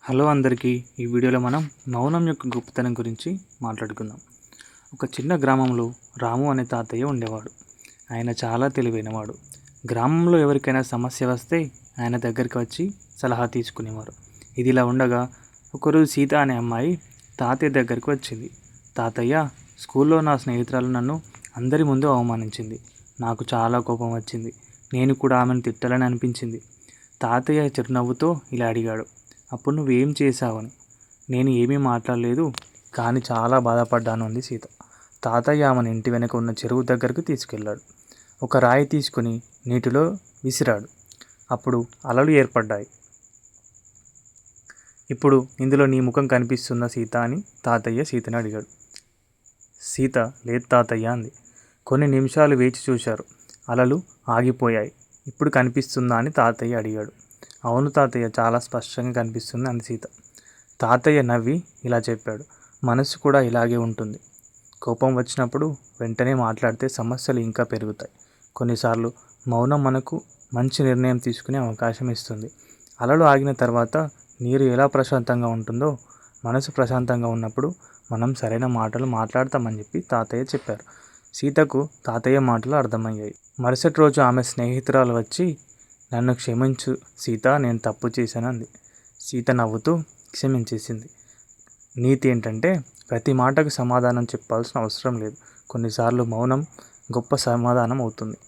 Hello అందరికీ. ఈ వీడియోలో మనం మౌనం యొక్క గొప్పతనం గురించి మాట్లాడుకుందాం. ఒక చిన్న గ్రామంలో రాము అనే తాతయ్య ఉండేవాడు. ఆయన చాలా తెలివైనవాడు. గ్రామంలో ఎవరికైనా సమస్య వస్తే ఆయన దగ్గరికి వచ్చి సలహా తీసుకునేవారు. ఇది ఇలా ఉండగా ఒకరోజు సీత అనే అమ్మాయి తాతయ్య దగ్గరికి వచ్చింది. తాతయ్య, స్కూల్లో నా స్నేహితురాలు నన్ను అందరి ముందు అవమానించింది. నాకు చాలా కోపం వచ్చింది. నేను కూడా ఆమెను తిట్టాలని అనిపించింది. తాతయ్య చిరునవ్వుతో ఇలా అడిగాడు, అప్పుడు నువ్వేం చేశావని. నేను ఏమీ మాట్లాడలేదు, కానీ చాలా బాధపడ్డాను అంది సీత. తాతయ్య ఆమెను ఇంటి వెనక ఉన్న చెరువు దగ్గరకు తీసుకెళ్ళాడు. ఒక రాయి తీసుకుని నీటిలో విసిరాడు. అప్పుడు అలలు ఏర్పడ్డాయి. ఇప్పుడు ఇందులో నీ ముఖం కనిపిస్తుందా సీత అని తాతయ్య సీతని అడిగాడు. సీత లేదు తాతయ్య అంది. కొన్ని నిమిషాలు వేచి చూశారు. అలలు ఆగిపోయాయి. ఇప్పుడు కనిపిస్తుందా అని తాతయ్య అడిగాడు. అవును తాతయ్య, చాలా స్పష్టంగా కనిపిస్తుంది అంది సీత. తాతయ్య నవ్వి ఇలా చెప్పాడు, మనసు కూడా ఇలాగే ఉంటుంది. కోపం వచ్చినప్పుడు వెంటనే మాట్లాడితే సమస్యలు ఇంకా పెరుగుతాయి. కొన్నిసార్లు మౌనం మనకు మంచి నిర్ణయం తీసుకునే అవకాశం ఇస్తుంది. అలలు ఆగిన తర్వాత నీరు ఎలా ప్రశాంతంగా ఉంటుందో, మనసు ప్రశాంతంగా ఉన్నప్పుడు మనం సరైన మాటలు మాట్లాడతామని చెప్పి తాతయ్య చెప్పారు. సీతకు తాతయ్య మాటలు అర్థమయ్యాయి. మరుసటి రోజు ఆమె స్నేహితురాలు వచ్చి, నన్ను క్షమించు సీత, నేను తప్పు చేశాను అంది. సీత నవ్వుతూ క్షమించేసింది. నీతి ఏంటంటే ప్రతి మాటకు సమాధానం చెప్పాల్సిన అవసరం లేదు. కొన్నిసార్లు మౌనం గొప్ప సమాధానం అవుతుంది.